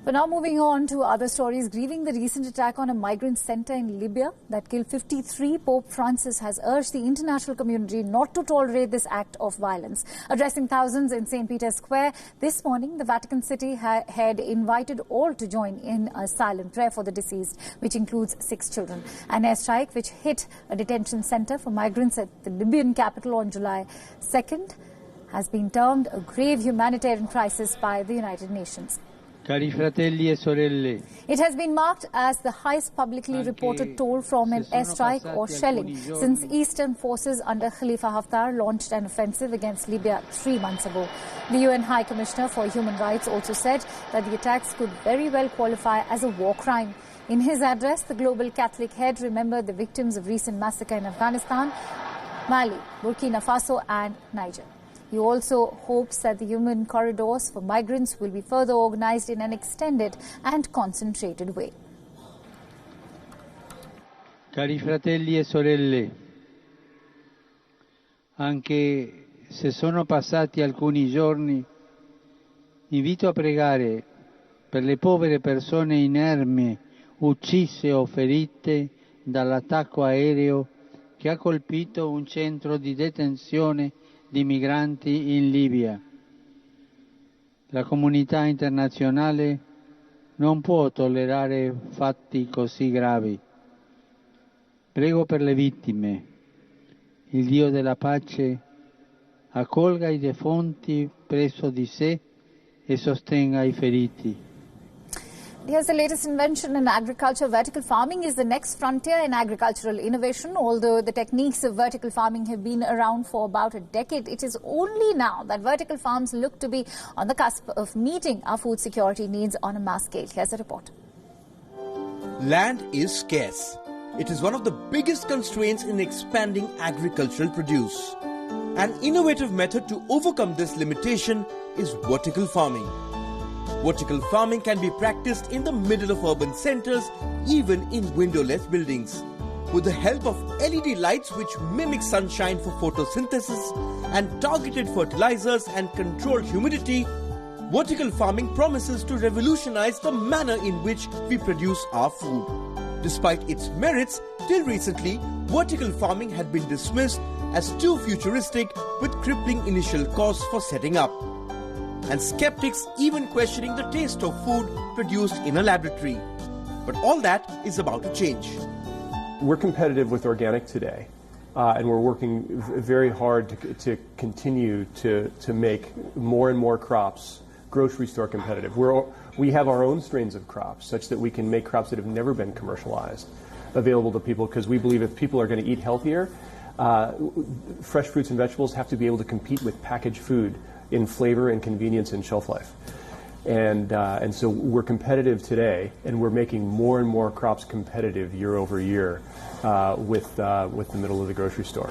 But now moving on to other stories, grieving the recent attack on a migrant center in Libya that killed 53, Pope Francis has urged the international community not to tolerate this act of violence. Addressing thousands in St. Peter's Square this morning, the Vatican City had invited all to join in a silent prayer for the deceased, which includes 6 children. An airstrike which hit a detention center for migrants at the Libyan capital on July 2nd has been termed a grave humanitarian crisis by the United Nations. Cari fratelli e sorelle, it has been marked as the highest publicly reported toll from an airstrike or shelling since Eastern forces under Khalifa Haftar launched an offensive against Libya 3 months ago. The UN High Commissioner for Human Rights also said that the attacks could very well qualify as a war crime. In his address, the global Catholic head remembered the victims of recent massacre in Afghanistan, Mali, Burkina Faso and Niger. He also hopes that the human corridors for migrants will be further organized in an extended and concentrated way. Cari fratelli e sorelle, anche se sono passati alcuni giorni, invito a pregare per le povere persone inermi uccise o ferite dall'attacco aereo che ha colpito un centro di detenzione di migranti in Libia. La comunità internazionale non può tollerare fatti così gravi. Prego per le vittime. Il Dio della pace accolga i defunti presso di sé e sostenga i feriti. Here's the latest invention in agriculture. Vertical farming is the next frontier in agricultural innovation. Although the techniques of vertical farming have been around for about a decade, it is only now that vertical farms look to be on the cusp of meeting our food security needs on a mass scale. Here's a report. Land is scarce. It is one of the biggest constraints in expanding agricultural produce. An innovative method to overcome this limitation is vertical farming. Vertical farming can be practiced in the middle of urban centers, even in windowless buildings. With the help of LED lights which mimic sunshine for photosynthesis and targeted fertilizers and controlled humidity, vertical farming promises to revolutionize the manner in which we produce our food. Despite its merits, till recently, vertical farming had been dismissed as too futuristic with crippling initial costs for setting up. And skeptics even questioning the taste of food produced in a laboratory. But all that is about to change. We're competitive with organic today, and we're working very hard to continue to make more and more crops grocery store competitive. We have our own strains of crops such that we can make crops that have never been commercialized available to people, because we believe if people are going to eat healthier, fresh fruits and vegetables have to be able to compete with packaged food in flavor and convenience and shelf life. And so we're competitive today, and we're making more and more crops competitive year over year with the middle of the grocery store.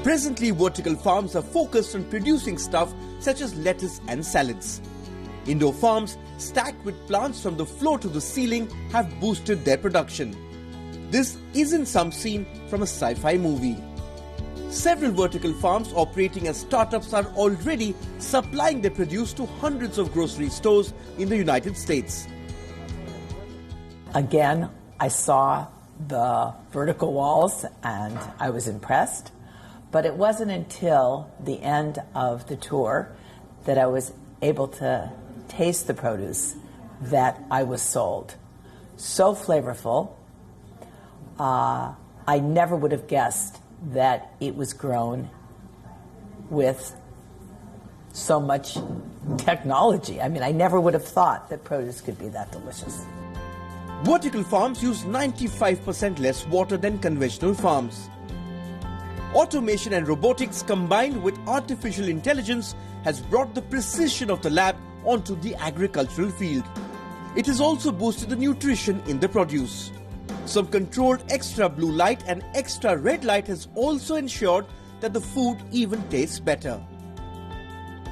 Presently, vertical farms are focused on producing stuff such as lettuce and salads. Indoor farms, stacked with plants from the floor to the ceiling, have boosted their production. This isn't some scene from a sci-fi movie. Several vertical farms operating as startups are already supplying their produce to hundreds of grocery stores in the United States. Again, I saw the vertical walls and I was impressed, but it wasn't until the end of the tour that I was able to taste the produce that I was sold. So flavorful. I never would have guessed that it was grown with so much technology. I mean, I never would have thought that produce could be that delicious. Vertical farms use 95% less water than conventional farms. Automation and robotics combined with artificial intelligence has brought the precision of the lab onto the agricultural field. It has also boosted the nutrition in the produce. Some controlled extra blue light and extra red light has also ensured that the food even tastes better.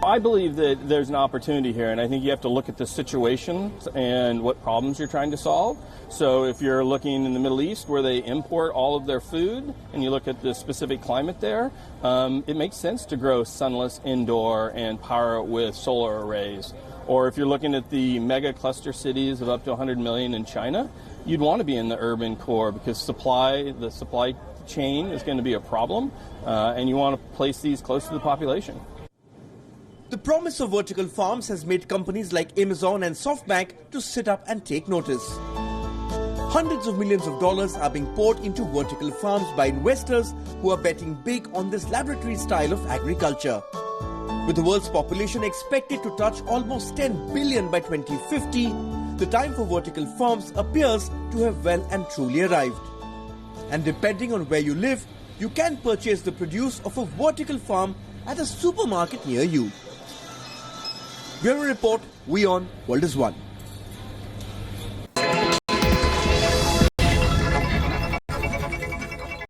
I believe that there's an opportunity here, and I think you have to look at the situation and what problems you're trying to solve. So if you're looking in the Middle East where they import all of their food and you look at the specific climate there, it makes sense to grow sunless indoor and power it with solar arrays. Or if you're looking at the mega cluster cities of up to 100 million in China, you'd want to be in the urban core because the supply chain is going to be a problem, and you want to place these close to the population. The promise of vertical farms has made companies like Amazon and SoftBank to sit up and take notice. Hundreds of millions of dollars are being poured into vertical farms by investors who are betting big on this laboratory style of agriculture. With the world's population expected to touch almost 10 billion by 2050, the time for vertical farms appears to have well and truly arrived. And depending on where you live, you can purchase the produce of a vertical farm at a supermarket near you. Bureau Report, WION, World is One.